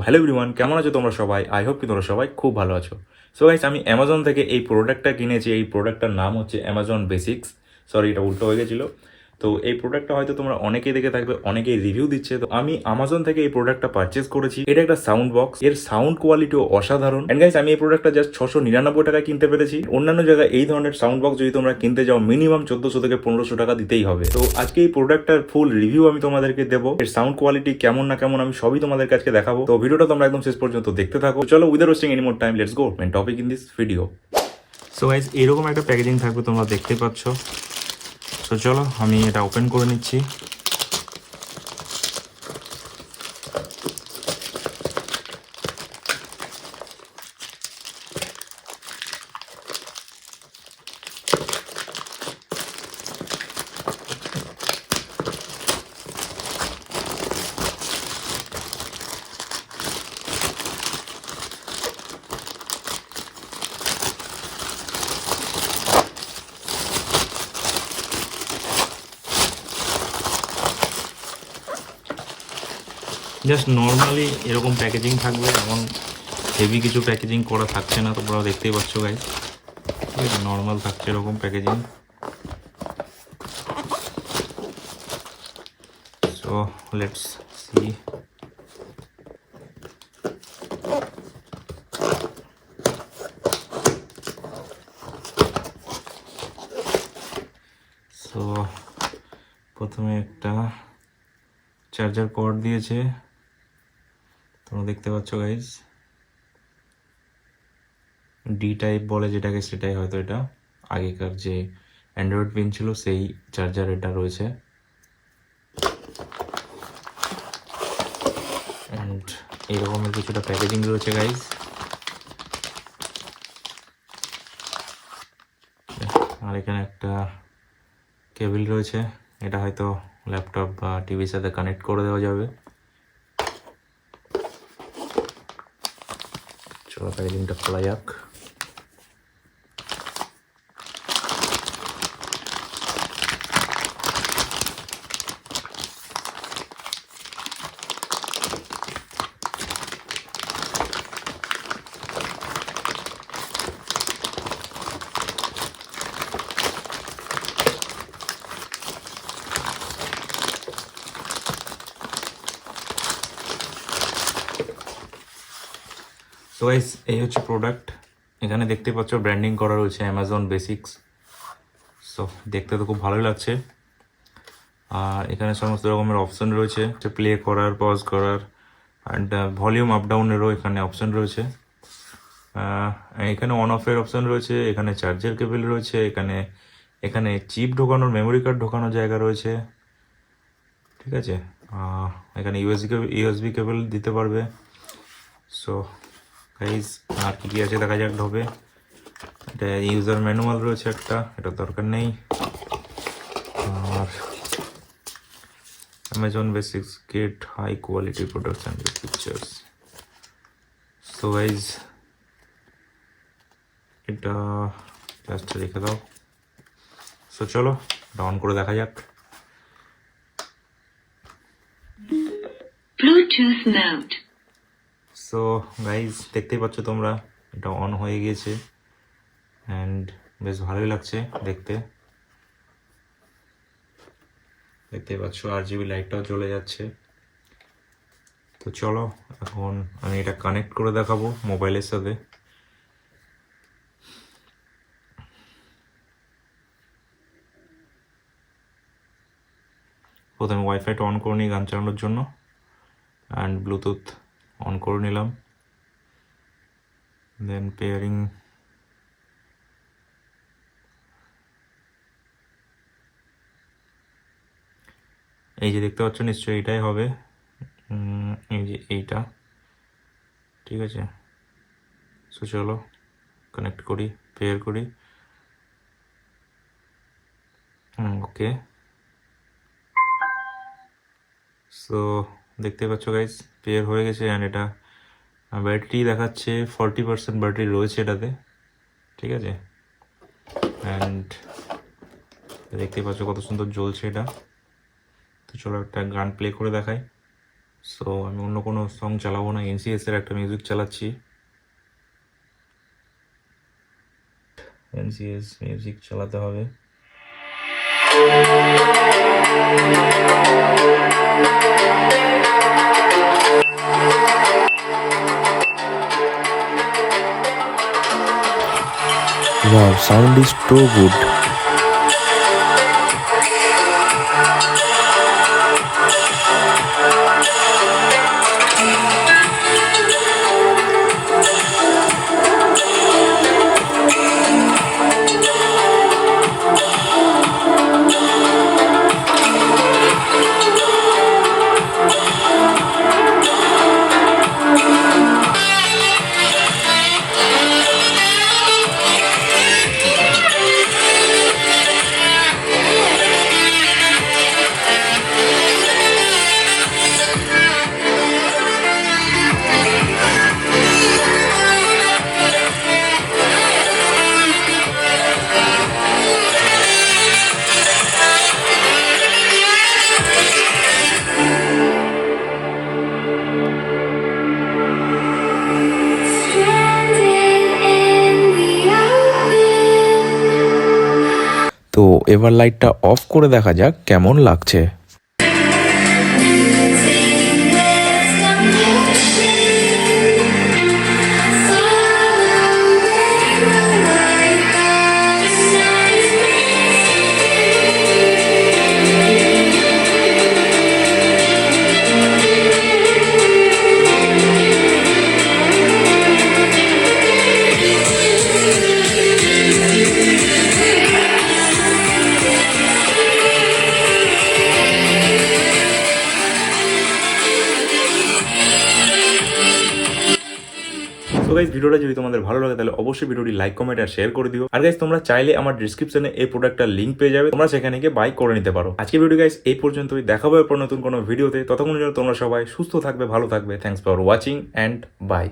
Hello everyone, কেমন আছো তোমরা সবাই? আই হোপ কি তোমরা সবাই খুব ভালো আছো। সো গাইস, আমি অ্যামাজন থেকে এই প্রোডাক্টটা কিনেছি। এই প্রোডাক্টটার নাম হচ্ছে অ্যামাজন বেসিক্স। সরি, এটা উল্টো হয়ে গেছিলো। তো এই প্রোডাক্টটা হয়তো তোমরা অনেকেই দেখে থাকবে, অনেকেই রিভিউ দিচ্ছে। তো আমি আমাজন থেকে এই প্রোডাক্টটা পারচেস করেছি। এটা একটা সাউন্ড বক্স, এর সাউন্ড কোয়ালিটিও অসাধারণ। এন্ড গাইস, আমি এই প্রোডাক্টটা জাস্ট 699 টাকায় কিনতে পেরেছি। অন্যান্য জায়গায় এই ধরনের সাউন্ড বক্স যদি তোমরা কিনতে যাও, মিনিমাম 1400 থেকে 1500 টাকা দিতেই হবে। তো আজকে এই প্রোডাক্টটার ফুল রিভিউ আমি তোমাদেরকে দেবো। এর সাউন্ড কোয়ালিটি কেমন না কেমন আমি সবই তোমাদের কাছে দেখাবো। তো ভিডিওটা তোমরা একদম শেষ পর্যন্ত দেখতে থাকো। চলো, without wasting any more time, let's go main topic in this video. So guys, এরকম একটা প্যাকেজিং থাকবে, তোমরা দেখতে পাচ্ছ। তো চলো, আমি এটা ওপেন করে নিচ্ছি। জাস্ট নর্মালি এরকম প্যাকেজিং থাকবে, এমন হেভি কিছু প্যাকেজিং করা থাকছে না, তোমরা দেখতেই পাচ্ছ গাইস। ঠিক আছে, নর্মাল থাকছে এরকম packaging. So let's see. So প্রথমে একটা চার্জার কর্ড দিয়েছে, তোমরা দেখতে পাচ্ছ গাইজ। ডি টাইপ বলে যেটাকে, সেটাই হয়তো এটা। আগেকার যে অ্যান্ড্রয়েড পিন ছিল সেই চার্জার এটা রয়েছে। অ্যান্ড এইরকমের কিছুটা প্যাকেজিং রয়েছে গাইজ। আর এখানে একটা কেবল রয়েছে, এটা হয়তো ল্যাপটপ বা টিভির সাথে কানেক্ট করে দেওয়া যাবে। চলো প্যাকেজিংটা খোলা যাক। তো গাইস, এই হচ্ছে প্রোডাক্ট। এখানে দেখতে পাচ্ছ ব্র্যান্ডিং করা রয়েছে অ্যামাজন বেসিক্স। সো দেখতে তো খুব ভালোই লাগছে। আর এখানে সমস্ত রকমের অপশন রয়েছে, প্লে করার, পজ করার, অ্যান্ড ভলিউম আপ ডাউনেরও এখানে অপশন রয়েছে। এখানে অন অফের অপশন রয়েছে, এখানে চার্জার কেবল রয়েছে, এখানে এখানে চিপ ঢোকানোর, মেমোরি কার্ড ঢোকানোর জায়গা রয়েছে। ঠিক আছে, এখানে ইউএসবি কেবল দিতে পারবে। সো গাইজ, আর কি আছে দেখা যাক ঢোকে। এটা ইউজার ম্যানুয়াল রয়েছে একটা, এটা দরকার নেই। আর Amazon Basics get high quality products and pictures. So guys, এটা জাস্ট রেখে দাও। সো চলো ডাউন করে দেখা যাক। Bluetooth mode. সো গাইজ, দেখতেই পাচ্ছ তোমরা, এটা অন হয়ে গিয়েছে অ্যান্ড বেশ ভালোই লাগছে দেখতে। দেখতেই পাচ্ছ RGB লাইটটাও চলে যাচ্ছে। তো চলো, এখন আমি এটা কানেক্ট করে দেখাবো মোবাইলের সাথে। প্রথমে ওয়াইফাইটা অন করে নিই গান চালানোর জন্য, অ্যান্ড ব্লুটুথ অন করে নিলাম। দেন পেয়ারিং। এই যে দেখতে পাচ্ছ নিশ্চয়ই এটাই হবে, এই যে এইটা। ঠিক আছে, সো চলো কানেক্ট করি, পেয়ার করি। ওকে। সো দেখতে পাচ্ছ গাইজ, পেয়ার হয়ে গেছে। অ্যান্ড এটা ব্যাটারি দেখাচ্ছে 40% ব্যাটারি রয়েছে এটাতে। ঠিক আছে, অ্যান্ড দেখতে পাচ্ছ কত সুন্দর জ্বলছে এটা। তো চলো একটা গান প্লে করে দেখাই। সো আমি অন্য কোনো সং চালাবো না, এনসিএস এর একটা মিউজিক চালাচ্ছি। এনসিএস মিউজিক চালাতে হবে। Wow, sound is so good. তো এবার লাইটটা অফ করে দেখা যাক কেমন লাগছে। সো গাইস, ভিডিওটা যদি তোমাদের ভালো লাগে তাহলে অবশ্যই ভিডিওটি লাইক, কমেন্ট আর শেয়ার করে দিও। আর গাইস, তোমরা চাইলে আমার ডেসক্রিপশনে এই প্রোডাক্টটার লিংক পেয়ে যাবে, তোমরা সেখানে গিয়ে বাই করে নিতে পারো। আজকে ভিডিও গাইস এই পর্যন্তই, দেখা হবে পর নতুন কোনো ভিডিওতে। ততক্ষণ জন্য তোমরা সবাই সুস্থ থাকবে, ভালো থাকবে। Thanks for watching and by.